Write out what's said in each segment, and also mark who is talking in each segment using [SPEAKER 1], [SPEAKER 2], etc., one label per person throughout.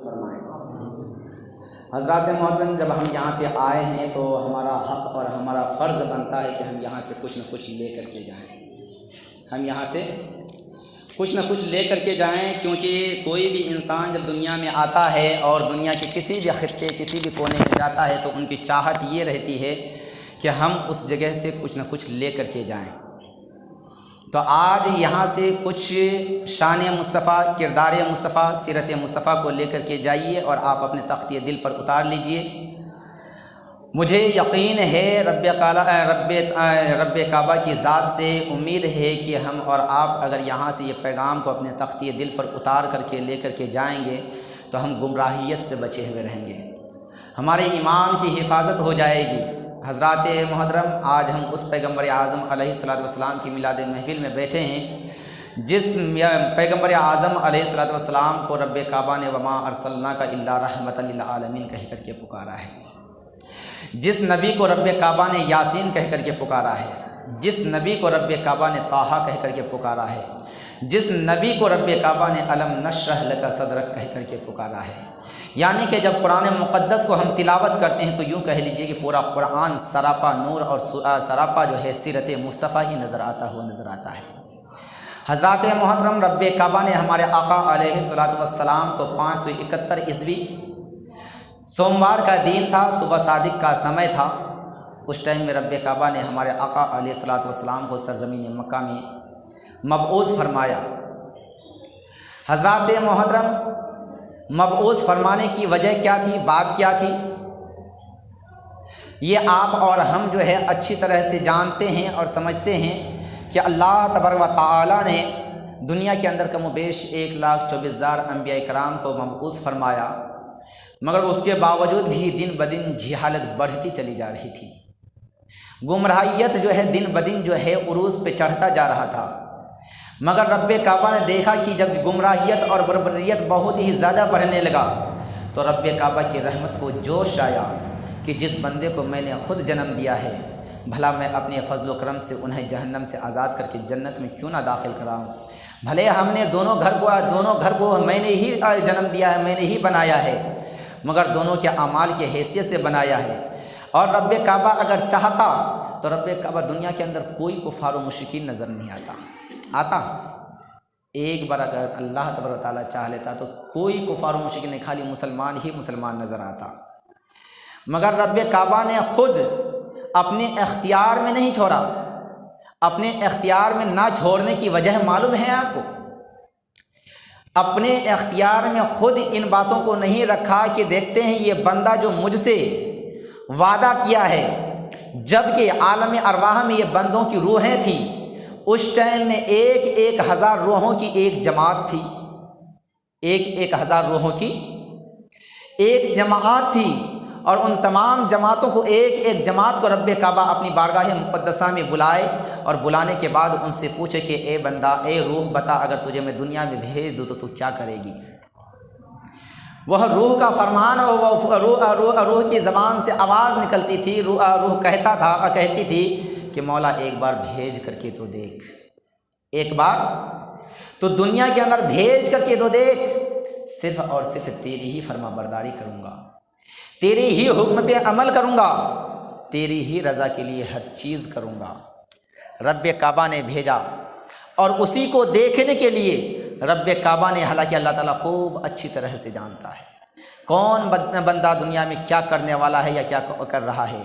[SPEAKER 1] فرمائیں۔ حضرات محترم، جب ہم یہاں پہ آئے ہیں تو ہمارا حق اور ہمارا فرض بنتا ہے کہ ہم یہاں سے کچھ نہ کچھ لے کر کے جائیں۔ ہم یہاں سے کچھ نہ کچھ لے کر کے جائیں، کیونکہ کوئی بھی انسان جب دنیا میں آتا ہے اور دنیا کے کسی بھی خطے کسی بھی کونے میں جاتا ہے تو ان کی چاہت یہ رہتی ہے کہ ہم اس جگہ سے کچھ نہ کچھ لے کر کے جائیں۔ تو آج یہاں سے کچھ شان مصطفیٰ، کردار مصطفیٰ، سیرت مصطفیٰ کو لے کر کے جائیے اور آپ اپنے تختی دل پر اتار لیجئے۔ مجھے یقین ہے رب کعبہ کی ذات سے امید ہے کہ ہم اور آپ اگر یہاں سے یہ پیغام کو اپنے تختی دل پر اتار کر کے لے کر کے جائیں گے تو ہم گمراہیت سے بچے ہوئے رہیں گے، ہمارے ایمان کی حفاظت ہو جائے گی۔ حضرات محترم، آج ہم اس پیغمبر اعظم علیہ الصلوۃ والسلام کی میلاد محفل میں بیٹھے ہیں جس پیغمبر اعظم علیہ الصلوۃ والسلام کو رب کعبہ نے وما ارسلناک الا رحمۃ للعالمین کہہ کر کے پکارا ہے، جس نبی کو رب کعبہ نے یاسین کہہ کر کے پکارا ہے، جس نبی کو رب کعبہ نے طٰہٰ کہہ کر کے پکارا ہے، جس نبی کو رب کعبہ نے الم نشرح لک صدرک کہہ کر کے پکارا ہے۔ یعنی کہ جب قرآن مقدس کو ہم تلاوت کرتے ہیں تو یوں کہہ لیجئے کہ پورا قرآن سراپا نور اور سراپا جو ہے سیرت مصطفیٰ ہی نظر آتا ہے۔ حضرات محترم، رب کعبہ نے ہمارے آقا علیہ الصلوۃ والسلام کو 571 عیسوی سوموار کا دن تھا، صبح صادق کا سمے تھا، اس ٹائم میں رب کعبہ نے ہمارے آقا علیہ الصلوۃ والسلام کو سرزمین مکہ میں مبعوث فرمایا۔ حضرات محترم، مبعوث فرمانے کی وجہ کیا تھی، بات کیا تھی، یہ آپ اور ہم جو ہے اچھی طرح سے جانتے ہیں اور سمجھتے ہیں کہ اللہ تبارک و تعالی نے دنیا کے اندر کم و بیش 1,24,000 انبیاء کرام کو مبعوث فرمایا، مگر اس کے باوجود بھی دن بدن جہالت بڑھتی چلی جا رہی تھی، گمراہیت جو ہے دن بدن جو ہے عروج پہ چڑھتا جا رہا تھا۔ مگر رب کعبہ نے دیکھا کہ جب گمراہیت اور بربریت بہت ہی زیادہ بڑھنے لگا تو رب کعبہ کی رحمت کو جوش آیا کہ جس بندے کو میں نے خود جنم دیا ہے بھلا میں اپنے فضل و کرم سے انہیں جہنم سے آزاد کر کے جنت میں کیوں نہ داخل کراؤں۔ بھلے ہم نے دونوں گھر کو میں نے ہی جنم دیا ہے، میں نے ہی بنایا ہے، مگر دونوں کے اعمال کی حیثیت سے بنایا ہے۔ اور رب کعبہ اگر چاہتا تو رب کعبہ دنیا کے اندر کوئی کفار و مشرکین نظر نہیں آتا۔ ایک بار اگر اللہ تبارک و تعالیٰ چاہ لیتا تو کوئی کفار و مشرکین نہیں، خالی مسلمان ہی مسلمان نظر آتا، مگر رب کعبہ نے خود اپنے اختیار میں نہیں چھوڑا۔ اپنے اختیار میں نہ چھوڑنے کی وجہ معلوم ہے آپ کو؟ اپنے اختیار میں خود ان باتوں کو نہیں رکھا کہ دیکھتے ہیں یہ بندہ جو مجھ سے وعدہ کیا ہے، جبکہ عالم ارواح میں یہ بندوں کی روحیں تھیں، اس ٹائم میں 1,000 روحوں کی ایک جماعت تھی، 1,000 روحوں کی ایک جماعت تھی، اور ان تمام جماعتوں کو ایک جماعت کو رب کعبہ اپنی بارگاہ مقدسہ میں بلائے اور بلانے کے بعد ان سے پوچھے کہ اے بندہ، اے روح، بتا اگر تجھے میں دنیا میں بھیج دوں تو تو کیا کرے گی؟ وہ روح کا فرمان اور روح کی زبان سے آواز نکلتی تھی، روح کہتی تھی کہ مولا ایک بار بھیج کر کے تو دیکھ، ایک بار تو دنیا کے اندر بھیج کر کے تو دیکھ، صرف اور صرف تیری ہی فرما برداری کروں گا، تیری ہی حکم پہ عمل کروں گا، تیری ہی رضا کے لیے ہر چیز کروں گا۔ رب کعبہ نے بھیجا اور اسی کو دیکھنے کے لیے رب کعبہ نے، حالانکہ اللہ تعالیٰ خوب اچھی طرح سے جانتا ہے کون بندہ دنیا میں کیا کرنے والا ہے یا کیا کر رہا ہے۔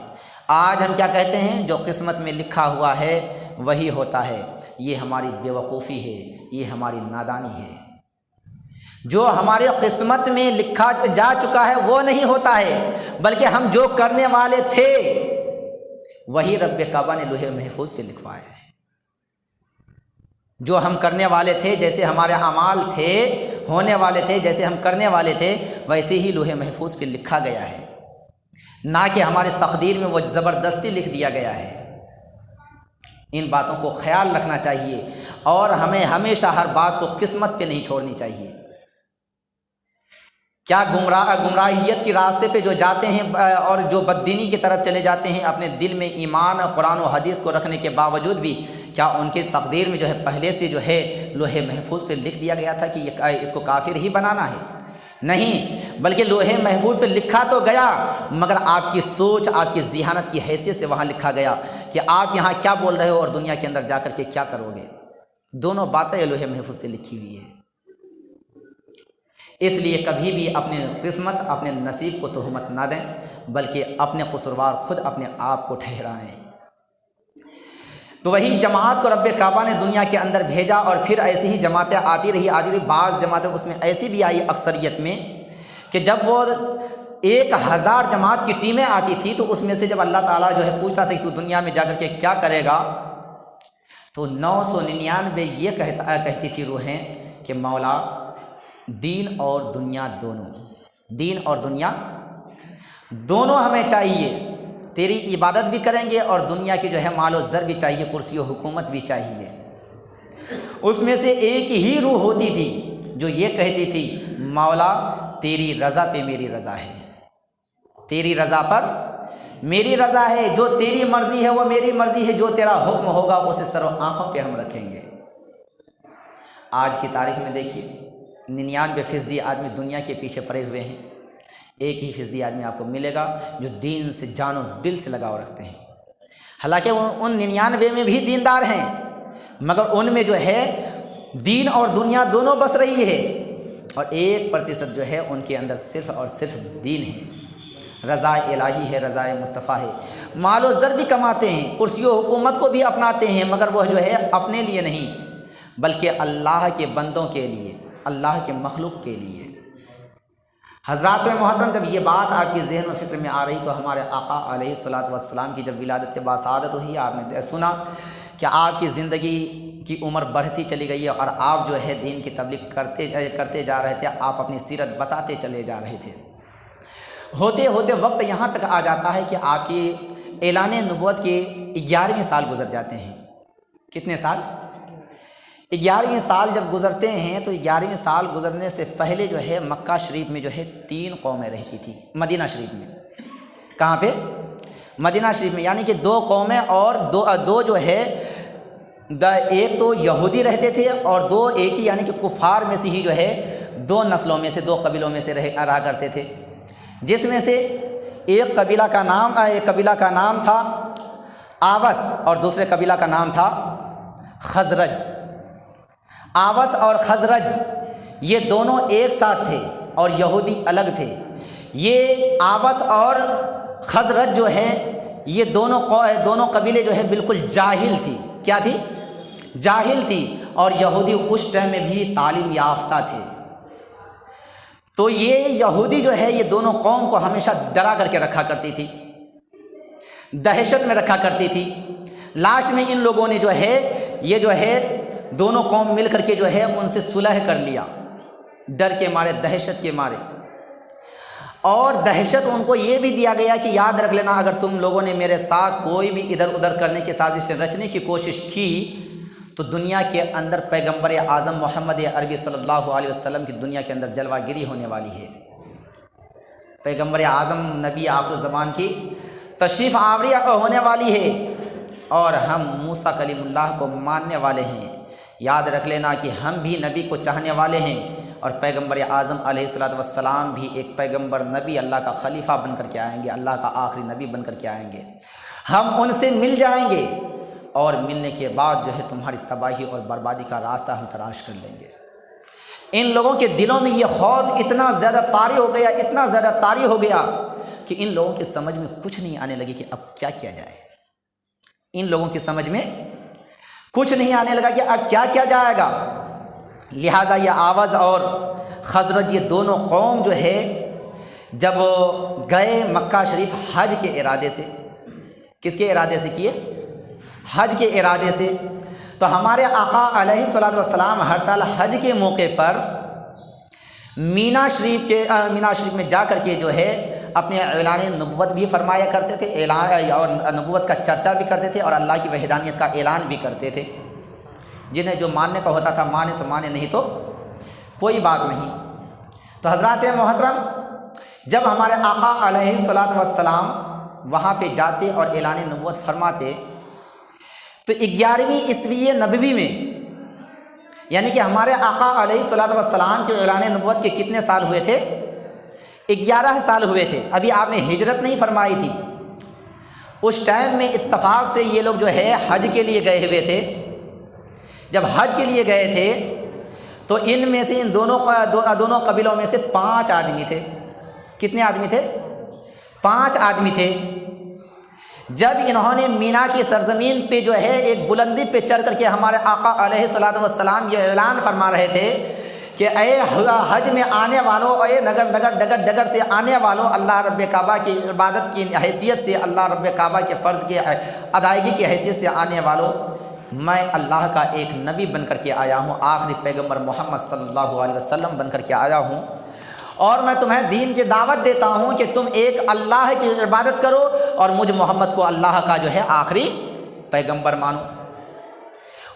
[SPEAKER 1] آج ہم کیا کہتے ہیں، جو قسمت میں لکھا ہوا ہے وہی ہوتا ہے، یہ ہماری بے وقوفی ہے، یہ ہماری نادانی ہے۔ جو ہمارے قسمت میں لکھا جا چکا ہے وہ نہیں ہوتا ہے، بلکہ ہم جو کرنے والے تھے وہی رب کعبہ نے لوح محفوظ پہ لکھوایا ہے۔ جو ہم کرنے والے تھے، جیسے ہمارے اعمال تھے، ہونے والے تھے، جیسے ہم کرنے والے تھے، ویسے ہی لوح محفوظ پہ لکھا گیا ہے، نہ کہ ہمارے تقدیر میں وہ زبردستی لکھ دیا گیا ہے۔ ان باتوں کو خیال رکھنا چاہیے اور ہمیں ہمیشہ ہر بات کو قسمت پہ نہیں چھوڑنی چاہیے۔ کیا گمراہیت کے راستے پہ جو جاتے ہیں اور جو بددینی کی طرف چلے جاتے ہیں، اپنے دل میں ایمان قرآن و حدیث کو رکھنے کے باوجود بھی کیا ان کی تقدیر میں جو ہے پہلے سے جو ہے لوح محفوظ پہ لکھ دیا گیا تھا کہ اس کو کافر ہی بنانا ہے؟ نہیں، بلکہ لوہے محفوظ پہ لکھا تو گیا، مگر آپ کی سوچ، آپ کی ذہانت کی حیثیت سے وہاں لکھا گیا کہ آپ یہاں کیا بول رہے ہو اور دنیا کے اندر جا کر کے کیا کرو گے۔ دونوں باتیں لوہے محفوظ پہ لکھی ہوئی ہے۔ اس لیے کبھی بھی اپنی قسمت، اپنے نصیب کو تہمت نہ دیں، بلکہ اپنے قصوروار خود اپنے آپ کو ٹھہرائیں۔ تو وہی جماعت کو رب کعبہ نے دنیا کے اندر بھیجا، اور پھر ایسی ہی جماعتیں آتی رہی۔ بعض جماعتیں اس میں ایسی بھی آئی اکثریت میں کہ جب وہ 1000 جماعت کی ٹیمیں آتی تھی تو اس میں سے جب اللہ تعالیٰ جو ہے پوچھتا تھا کہ تو دنیا میں جا کر کے کیا کرے گا، تو 999 یہ کہتی تھی روحیں کہ مولا دین اور دنیا دونوں، دین اور دنیا دونوں ہمیں چاہیے، تیری عبادت بھی کریں گے اور دنیا کی جو ہے مال و زر بھی چاہیے، کرسی و حکومت بھی چاہیے۔ اس میں سے ایک ہی روح ہوتی تھی جو یہ کہتی تھی مولا تیری رضا پہ میری رضا ہے، تیری رضا پر میری رضا ہے، جو تیری مرضی ہے وہ میری مرضی ہے، جو تیرا حکم ہوگا اسے سر و آنکھوں پہ ہم رکھیں گے۔ آج کی تاریخ میں دیکھیے 99% آدمی دنیا کے پیچھے پڑے ہوئے ہیں، 1% آدمی آپ کو ملے گا جو دین سے جان و دل سے لگاؤ رکھتے ہیں۔ حالانکہ ان 99 میں بھی دیندار ہیں، مگر ان میں جو ہے دین اور دنیا دونوں بس رہی ہے، اور 1% جو ہے ان کے اندر صرف اور صرف دین ہے، رضا الہی ہے، رضا مصطفیٰ ہے۔ مال و زر بھی کماتے ہیں، کرسی و حکومت کو بھی اپناتے ہیں، مگر وہ جو ہے اپنے لیے نہیں بلکہ اللہ کے بندوں کے لیے، اللہ کے مخلوق کے لیے۔ حضرات محترم، جب یہ بات آپ کی ذہن و فکر میں آ رہی تو ہمارے آقا علیہ الصلوۃ والسلام کی جب ولادت کے بعد سعادت ہوئی، آپ نے سنا کہ آپ کی زندگی کی عمر بڑھتی چلی گئی ہے، اور آپ جو ہے دین کی تبلیغ کرتے جا رہے تھے، آپ اپنی سیرت بتاتے چلے جا رہے تھے۔ ہوتے ہوتے وقت یہاں تک آ جاتا ہے کہ آپ کی اعلان نبوت کے 11ویں سال گزر جاتے ہیں۔ کتنے سال؟ 11ویں سال جب گزرتے ہیں تو 11ویں سال گزرنے سے پہلے جو ہے مکہ شریف میں جو ہے 3 قومیں رہتی تھی، مدینہ شریف میں۔ کہاں پہ؟ مدینہ شریف میں، یعنی کہ 2 قومیں، اور دو جو ہے ایک تو یہودی رہتے تھے، اور 2 ایک ہی یعنی کہ کفار میں سے ہی جو ہے 2 نسلوں میں سے 2 قبیلوں میں سے رہا کرتے تھے، جس میں سے ایک قبیلہ کا نام تھا آوس، اور دوسرے قبیلہ کا نام تھا خزرج۔ آوس اور خزرج یہ دونوں ایک ساتھ تھے اور یہودی الگ تھے۔ یہ آوس اور خزرج جو ہے یہ دونوں قبیلے جو ہے بالکل جاہل تھی۔ کیا تھی؟ جاہل تھی، اور یہودی اس ٹائم میں بھی تعلیم یافتہ تھے۔ تو یہ یہودی جو ہے یہ دونوں قوم کو ہمیشہ ڈرا کر کے رکھا کرتی تھی، دہشت میں رکھا کرتی تھی۔ لاسٹ میں ان لوگوں نے جو ہے یہ جو ہے دونوں قوم مل کر کے جو ہے ان سے صلح کر لیا، ڈر کے مارے، دہشت کے مارے۔ اور دہشت ان کو یہ بھی دیا گیا کہ یاد رکھ لینا اگر تم لوگوں نے میرے ساتھ کوئی بھی ادھر ادھر کرنے کی سازش رچنے کی کوشش کی تو دنیا کے اندر پیغمبر اعظم محمد عربی صلی اللہ علیہ وسلم کی دنیا کے اندر جلوہ گری ہونے والی ہے۔ پیغمبر اعظم نبی آخر زمان کی تشریف آوری ہونے والی ہے، اور ہم موسیٰ کلیم اللہ کو ماننے والے ہیں۔ یاد رکھ لینا کہ ہم بھی نبی کو چاہنے والے ہیں، اور پیغمبر اعظم علیہ الصلوۃ والسلام بھی ایک پیغمبر نبی، اللہ کا خلیفہ بن کر کے آئیں گے، اللہ کا آخری نبی بن کر کے آئیں گے۔ ہم ان سے مل جائیں گے، اور ملنے کے بعد جو ہے تمہاری تباہی اور بربادی کا راستہ ہم تلاش کر لیں گے۔ ان لوگوں کے دلوں میں یہ خوف اتنا زیادہ طاری ہو گیا، اتنا زیادہ طاری ہو گیا کہ ان لوگوں کی سمجھ میں کچھ نہیں آنے لگی کہ اب کیا کیا جائے۔ ان لوگوں کی سمجھ میں کچھ نہیں آنے لگا کہ اب کیا کیا جائے گا۔ لہٰذا یہ آوس اور خزرج یہ دونوں قوم جو ہے جب گئے مکہ شریف حج کے ارادے سے، کس کے ارادے سے کیے؟ حج کے ارادے سے۔ تو ہمارے آقا علیہ الصلوۃ والسلام ہر سال حج کے موقع پر مینا شریف میں جا کر کے جو ہے اپنے اعلان نبوت بھی فرمایا کرتے تھے، اعلان اور نبوت کا چرچا بھی کرتے تھے، اور اللہ کی وحدانیت کا اعلان بھی کرتے تھے۔ جنہیں جو ماننے کا ہوتا تھا مانے تو مانے، نہیں تو کوئی بات نہیں۔ تو حضرات محترم، جب ہمارے آقا علیہ الصلوۃ والسلام وہاں پہ جاتے اور اعلان نبوت فرماتے تو 11ویں عیسوی نبوی میں یعنی کہ ہمارے آقا علیہ الصلوۃ والسلام کے اعلان نبوت کے کتنے سال ہوئے تھے؟ 11 سال ہوئے تھے، ابھی آپ نے ہجرت نہیں فرمائی تھی۔ اس ٹائم میں اتفاق سے یہ لوگ جو ہے حج کے لیے گئے ہوئے تھے۔ جب حج کے لیے گئے تھے تو ان میں سے ان دونوں قبیلوں میں سے 5 آدمی تھے۔ کتنے آدمی تھے؟ 5 آدمی تھے۔ جب انہوں نے مینا کی سرزمین پہ جو ہے ایک بلندی پہ چڑھ کر کے ہمارے آقا علیہ الصلوۃ والسلام یہ اعلان فرما رہے تھے کہ اے حج میں آنے والوں، اے ڈگر سے آنے والوں، اللہ رب کعبہ کی عبادت کی حیثیت سے، اللہ رب کعبہ کے فرض کی ادائیگی کی حیثیت سے آنے والوں، میں اللہ کا ایک نبی بن کر کے آیا ہوں، آخری پیغمبر محمد صلی اللہ علیہ وسلم بن کر کے آیا ہوں، اور میں تمہیں دین کی دعوت دیتا ہوں کہ تم ایک اللہ کی عبادت کرو اور مجھ محمد کو اللہ کا جو ہے آخری پیغمبر مانو۔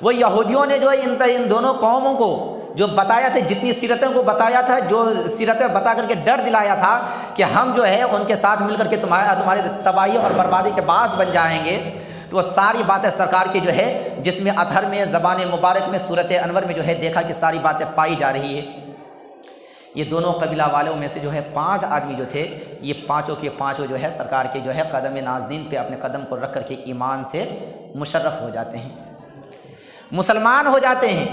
[SPEAKER 1] وہ یہودیوں نے جو ان دونوں قوموں کو جو بتایا تھا، جتنی سیرتوں کو بتایا تھا، جو سیرتیں بتا کر کے ڈر دلایا تھا کہ ہم جو ہے ان کے ساتھ مل کر کے تمہاری تباہی اور بربادی کے باعث بن جائیں گے، تو وہ ساری باتیں سرکار کی جو ہے جسم اطہر میں، زبان مبارک میں، صورت انور میں جو ہے دیکھا کہ ساری باتیں پائی جا رہی ہے۔ یہ دونوں قبیلہ والوں میں سے جو ہے 5 آدمی جو تھے، یہ پانچوں کے پانچوں جو ہے سرکار کے جو ہے قدم نازنین پہ اپنے قدم کو رکھ کر کے ایمان سے مشرف ہو جاتے ہیں، مسلمان ہو جاتے ہیں،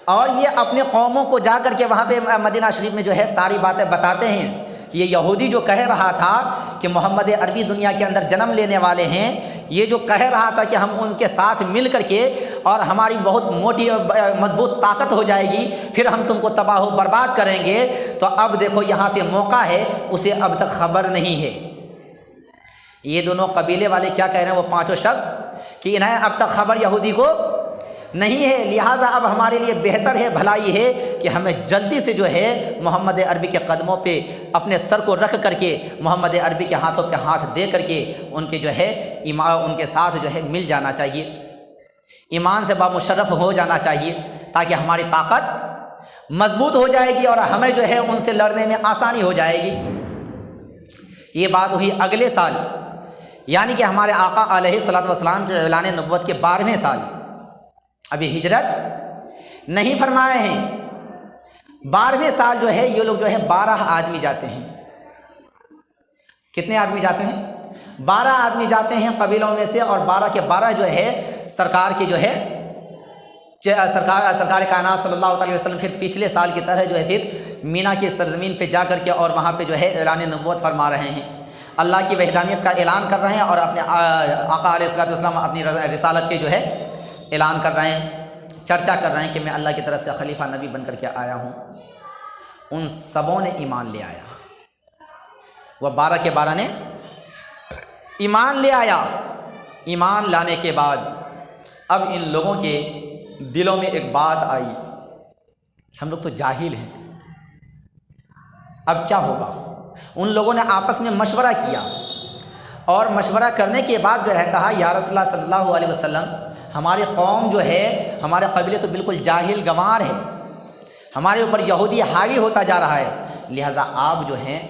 [SPEAKER 1] اور یہ اپنے قوموں کو جا کر کے وہاں پہ مدینہ شریف میں جو ہے ساری باتیں بتاتے ہیں کہ یہ یہودی جو کہہ رہا تھا کہ محمد عربی دنیا کے اندر جنم لینے والے ہیں، یہ جو کہہ رہا تھا کہ ہم ان کے ساتھ مل کر کے اور ہماری بہت موٹی مضبوط طاقت ہو جائے گی، پھر ہم تم کو تباہ و برباد کریں گے، تو اب دیکھو یہاں پہ موقع ہے، اسے اب تک خبر نہیں ہے۔ یہ دونوں قبیلے والے کیا کہہ رہے ہیں، وہ 5 شخص، کہ انہیں اب تک خبر یہودی کو نہیں ہے، لہٰذا اب ہمارے لیے بہتر ہے، بھلائی ہے کہ ہمیں جلدی سے جو ہے محمد عربی کے قدموں پہ اپنے سر کو رکھ کر کے محمد عربی کے ہاتھوں پہ ہاتھ دے کر کے ان کے جو ہے ان کے ساتھ جو ہے مل جانا چاہیے، ایمان سے بامشرف ہو جانا چاہیے، تاکہ ہماری طاقت مضبوط ہو جائے گی اور ہمیں جو ہے ان سے لڑنے میں آسانی ہو جائے گی۔ یہ بات ہوئی اگلے سال، یعنی کہ ہمارے آقا علیہ الصلوۃ والسلام کے اعلان نبوت کے 12ویں سال، ابھی ہجرت نہیں فرمائے ہیں، 12ویں سال جو ہے یہ لوگ جو ہے 12 آدمی جاتے ہیں۔ کتنے آدمی جاتے ہیں؟ 12 آدمی جاتے ہیں قبیلوں میں سے، اور 12 کے 12 جو ہے سرکار کی جو ہے سرکار کائنات صلی اللہ علیہ وسلم پھر پچھلے سال کی طرح جو ہے پھر مینا کی سرزمین پہ جا کر کے اور وہاں پہ جو ہے اعلان نبوت فرما رہے ہیں، اللہ کی وحدانیت کا اعلان کر رہے ہیں، اور اپنے آقا علیہ الصلوۃ والسلام اپنی رسالت کے جو ہے اعلان کر رہے ہیں، چرچا کر رہے ہیں کہ میں اللہ کی طرف سے خلیفہ نبی بن کر کے آیا ہوں۔ ان سبوں نے ایمان لے آیا، وہ 12 کے 12 نے ایمان لے آیا۔ ایمان لانے کے بعد اب ان لوگوں کے دلوں میں ایک بات آئی کہ ہم لوگ تو جاہل ہیں، اب کیا ہوگا؟ ان لوگوں نے آپس میں مشورہ کیا، اور مشورہ کرنے کے بعد جو ہے کہا یا رسول اللہ صلی اللہ علیہ وسلم، ہماری قوم جو ہے، ہمارے قبیلے تو بالکل جاہل گنوار ہے، ہمارے اوپر یہودی حاوی ہوتا جا رہا ہے، لہٰذا آپ جو ہیں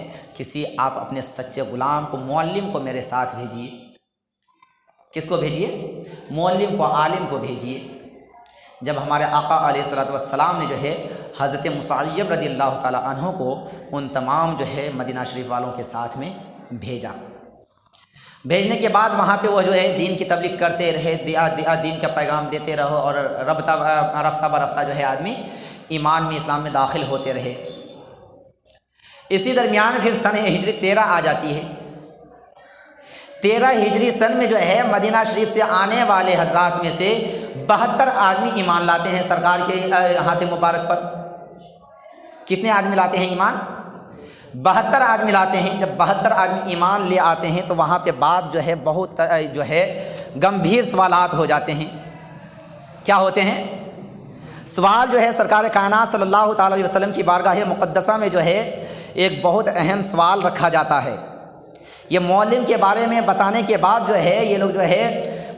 [SPEAKER 1] آپ اپنے سچے غلام کو، معلم کو میرے ساتھ بھیجیے۔ کس کو بھیجیے؟ معلم کو، عالم کو بھیجیے۔ جب ہمارے آقا علیہ الصلوۃ والسلام نے جو ہے حضرت مصعب رضی اللہ تعالیٰ عنہ کو ان تمام جو ہے مدینہ شریف والوں کے ساتھ میں بھیجا، بھیجنے کے بعد وہاں پہ وہ جو ہے دین کی تبلیغ کرتے رہے، دین کا پیغام دیتے رہو، اور رفتہ برفتہ جو ہے آدمی ایمان میں، اسلام میں داخل ہوتے رہے۔ اسی درمیان پھر سن ہجری 13 آ جاتی ہے۔ 13 ہجری سن میں جو ہے مدینہ شریف سے آنے والے حضرات میں سے 72 آدمی ایمان لاتے ہیں سرکار کے ہاتھ مبارک پر۔ کتنے آدمی لاتے ہیں ایمان؟ 72 آدمی لاتے ہیں۔ جب 72 آدمی ایمان لے آتے ہیں تو وہاں پہ بات جو ہے بہت جو ہے گمبھیر سوالات ہو جاتے ہیں۔ کیا ہوتے ہیں سوال؟ جو ہے سرکار کائنات صلی اللہ تعالی علیہ وسلم کی بارگاہ مقدسہ میں جو ہے ایک بہت اہم سوال رکھا جاتا ہے۔ یہ معلم کے بارے میں بتانے کے بعد جو ہے یہ لوگ جو ہے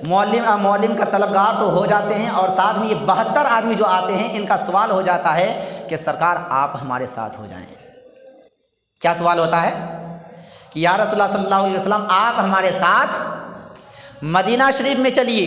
[SPEAKER 1] معلم کا طلبگار تو ہو جاتے ہیں، اور ساتھ میں یہ 72 آدمی جو آتے ہیں ان کا سوال ہو جاتا ہے کہ سرکار آپ ہمارے ساتھ ہو جائیں۔ کیا سوال ہوتا ہے؟ کہ یا رسول اللہ صلی اللہ علیہ وسلم آپ ہمارے ساتھ مدینہ شریف میں چلیے،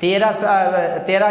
[SPEAKER 1] 13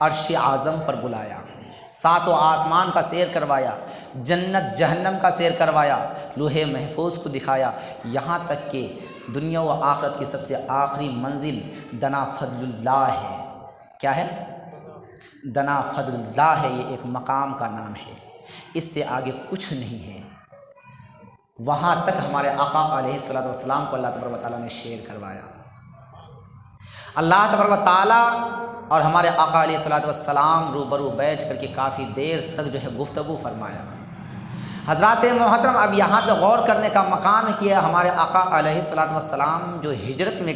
[SPEAKER 1] عرش اعظم پر بلایا، ساتوں آسمان کا سیر کروایا، جنت جہنم کا سیر کروایا، لوح محفوظ کو دکھایا، یہاں تک کہ دنیا و آخرت کی سب سے آخری منزل دنا فضل اللہ ہے۔ کیا ہے؟ دنا فضل اللہ ہے، یہ ایک مقام کا نام ہے، اس سے آگے کچھ نہیں ہے۔ وہاں تک ہمارے آقا علیہ الصلوۃ والسلام کو اللہ تبارک و تعالیٰ نے شیئر کروایا۔ اللہ تبارک و تعالیٰ اور ہمارے آقا علیہ الصلوۃ والسلام روبرو بیٹھ کر کے کافی دیر تک جو ہے گفتگو فرمایا۔ حضرات محترم، اب یہاں پہ غور کرنے کا مقام ہے کہ ہمارے آقا علیہ الصلوۃ والسلام جو ہجرت میں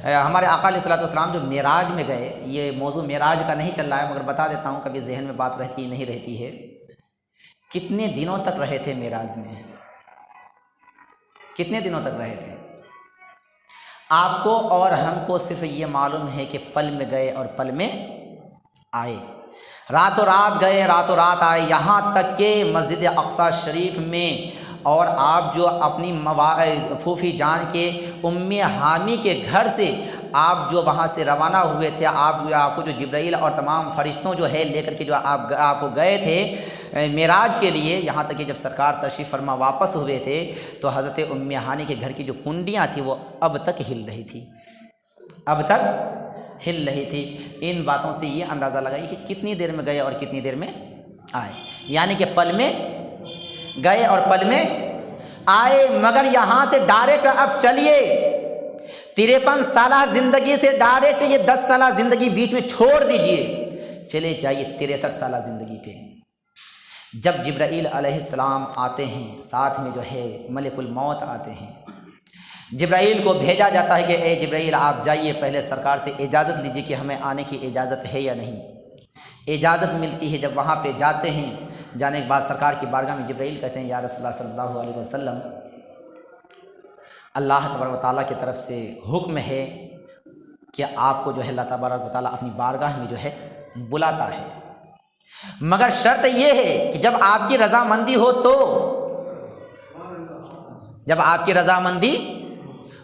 [SPEAKER 1] ہمارے آقا علیہ الصلوۃ والسلام جو معراج میں گئے، یہ موضوع معراج کا نہیں چل رہا ہے مگر بتا دیتا ہوں، کبھی ذہن میں بات رہتی نہیں رہتی ہے۔ کتنے دنوں تک رہے تھے معراج میں؟ کتنے دنوں تک رہے تھے؟ آپ کو اور ہم کو صرف یہ معلوم ہے کہ پل میں گئے اور پل میں آئے، راتوں رات گئے راتوں رات آئے، یہاں تک کہ مسجد اقصی شریف میں، اور آپ جو اپنی پھوپھی جان کے ام حامی کے گھر سے آپ جو وہاں سے روانہ ہوئے تھے، آپ کو جو جبرائیل اور تمام فرشتوں جو ہے لے کر کے جو آپ کو گئے تھے معراج کے لیے، یہاں تک کہ جب سرکار تشریف فرما واپس ہوئے تھے تو حضرت ام حانی کے گھر کی جو کنڈیاں تھیں وہ اب تک ہل رہی تھی، اب تک ہل رہی تھی۔ ان باتوں سے یہ اندازہ لگائیے کہ کتنی دیر میں گئے اور کتنی دیر میں آئے، یعنی کہ پل میں گئے اور پل میں آئے۔ مگر یہاں سے ڈائریکٹ اب چلیے 53 سالہ زندگی سے ڈائریکٹ یہ 10 سالہ زندگی بیچ میں چھوڑ دیجئے، چلے جائیے 63 سالہ زندگی پہ۔ جب جبرائیل علیہ السلام آتے ہیں، ساتھ میں جو ہے ملک الموت آتے ہیں، جبرائیل کو بھیجا جاتا ہے کہ اے جبرائیل آپ جائیے، پہلے سرکار سے اجازت لیجیے کہ ہمیں آنے کی اجازت ہے یا نہیں۔ اجازت ملتی ہے، جب وہاں پہ جاتے ہیں، جانے کے بعد سرکار کی بارگاہ میں جبرائیل کہتے ہیں یا رسول اللہ صلی اللہ علیہ وسلم، اللہ تبارک و تعالیٰ کی طرف سے حکم ہے کہ آپ کو جو ہے اللہ تبارک و تعالیٰ اپنی بارگاہ میں جو ہے بلاتا ہے، مگر شرط یہ ہے کہ جب آپ کی رضامندی ہو تو، جب آپ کی رضامندی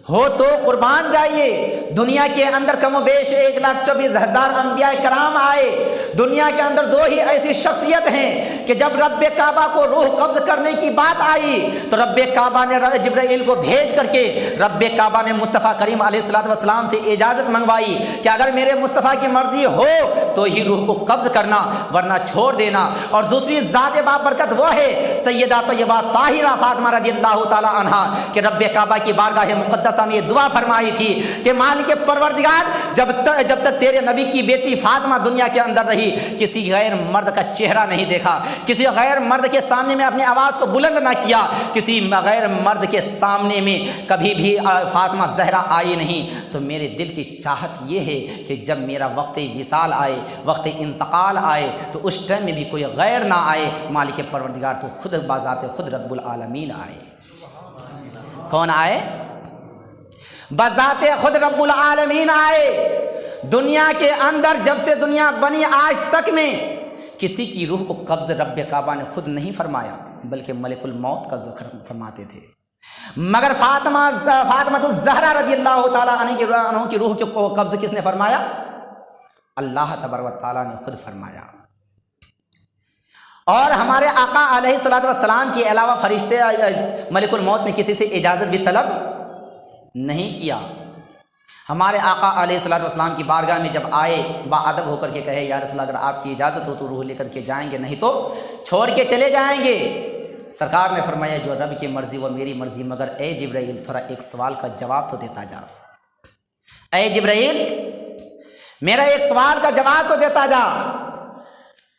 [SPEAKER 1] ہو تو قربان جائیے۔ دنیا کے اندر کم و بیش 1,24,000 انبیاء کرام آئے، دنیا کے اندر 2 ہی ایسی شخصیت ہیں کہ جب رب کعبہ کو روح قبض کرنے کی بات آئی تو رب کعبہ نے جبرائیل کو بھیج کر کے رب کعبہ نے مصطفیٰ کریم علیہ الصلوۃ والسلام سے اجازت منگوائی کہ اگر میرے مصطفیٰ کی مرضی ہو تو ہی روح کو قبض کرنا، ورنہ چھوڑ دینا۔ اور دوسری ذات بابرکت وہ ہے سیدہ طیبہ طاہرہ فاطمہ رضی اللہ تعالی عنہا کہ رب کعبہ کی بارگاہ مقدسہ میں یہ دعا فرمائی تھی کہ مالک پروردگار، جب تک تیرے نبی کی بیٹی فاطمہ دنیا کے اندر رہی، کسی غیر مرد کا چہرہ نہیں دیکھا، کسی غیر مرد کے سامنے میں اپنی آواز کو بلند نہ کیا، کسی غیر مرد کے سامنے میں کبھی بھی فاطمہ زہرا آئی نہیں۔ تو میرے دل کی چاہت یہ ہے کہ جب میرا وقت وصال آئے، وقت انتقال آئے، تو اس ٹائم میں بھی کوئی غیر نہ آئے، مالک پروردگار تو خود بذات خود رب العالمین آئے۔ کون آئے؟ بذات خود رب العالمین آئے۔ دنیا کے اندر جب سے دنیا بنی آج تک میں کسی کی روح کو قبض رب کعبہ نے خود نہیں فرمایا، بلکہ ملک الموت قبض فرماتے تھے، مگر فاطمہ الزہرا رضی اللہ تعالیٰ عنہ کی روح کو قبض کس نے فرمایا؟ اللہ تبارک و تعالیٰ نے خود فرمایا۔ اور ہمارے آقا علیہ الصلوۃ والسلام کے علاوہ فرشتے ملک الموت نے کسی سے اجازت بھی طلب نہیں کیا۔ ہمارے آقا علیہ الصلوۃ والسلام کی بارگاہ میں جب آئے، باادب ہو کر کے کہے یا رسول اللہ اگر آپ کی اجازت ہو تو روح لے کر کے جائیں گے، نہیں تو چھوڑ کے چلے جائیں گے۔ سرکار نے فرمایا جو رب کی مرضی وہ میری مرضی، مگر اے جبرائیل تھوڑا ایک سوال کا جواب تو دیتا جا، اے جبرائیل میرا ایک سوال کا جواب تو دیتا جا۔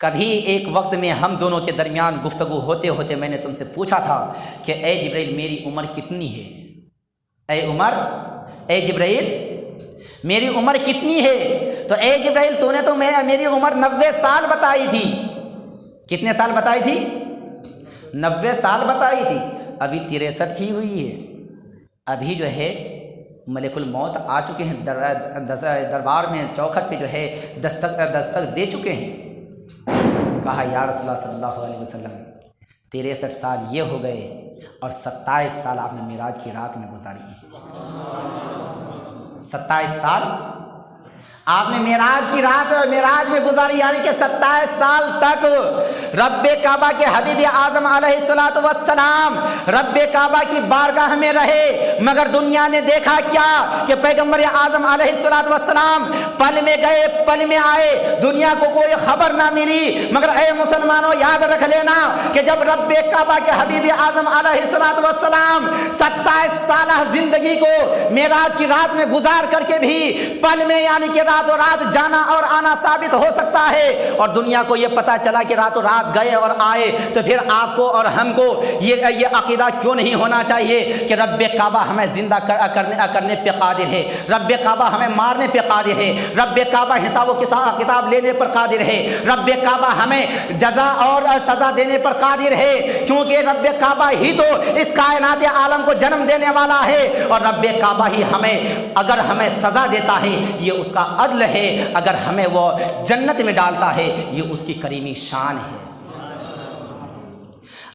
[SPEAKER 1] کبھی ایک وقت میں ہم دونوں کے درمیان گفتگو ہوتے ہوتے میں نے تم سے پوچھا تھا کہ اے جبرائیل میری عمر کتنی ہے؟ اے جبرائیل میری عمر کتنی ہے؟ تو اے جبرائیل تو نے تو میری عمر 90 سال بتائی تھی۔ کتنے سال بتائی تھی؟ 90 سال بتائی تھی، ابھی 63 ہی ہوئی ہے۔ ابھی جو ہے ملک الموت آ چکے ہیں، دربار میں چوکھٹ پہ جو ہے دستک دے چکے ہیں۔ کہا یا رسول اللہ صلی اللہ علیہ وسلم 63 سال یہ ہو گئے اور 27 سال آپ نے معراج کی رات میں گزاری ہے۔ 27 سال آپ نے معراج کی رات معراج میں گزاری، یعنی کہ 27 سال تک رب کعبہ کے حبیب اعظم علیہ الصلوۃ والسلام رب کعبہ کی بارگاہ میں رہے، مگر دنیا نے دیکھا کیا کہ پیغمبر اعظم علیہ الصلوۃ والسلام پل میں گئے پل میں آئے، دنیا کو کوئی خبر نہ ملی۔ مگر اے مسلمانوں یاد رکھ لینا کہ جب رب کعبہ کے حبیب اعظم علیہ الصلوۃ والسلام 27 سالہ زندگی کو معراج کی رات میں گزار کر کے بھی پل میں، یعنی کہ رات و رات جانا اور آنا ثابت ہو سکتا ہے، اور دنیا کو یہ پتا چلا کہ رات و رات گئے اور آئے، تو پھر آپ کو اور ہم کو یہ عقیدہ کیوں نہیں ہونا چاہیے کہ رب کعبہ ہمیں زندہ کرنے پہ قادر ہے، رب کعبہ ہمیں مارنے پہ قادر ہے، رب کعبہ حساب و کتاب لینے پر قادر ہے، رب کعبہ ہمیں جزا اور سزا دینے پر قادر ہے، کیونکہ رب کعبہ ہی تو اس کائنات عالم کو جنم دینے والا ہے، اور رب کعبہ ہی اگر ہمیں سزا دیتا ہے یہ اس کا عدل ہے، اگر ہمیں وہ جنت میں ڈالتا ہے یہ اس کی کریمی شان ہے۔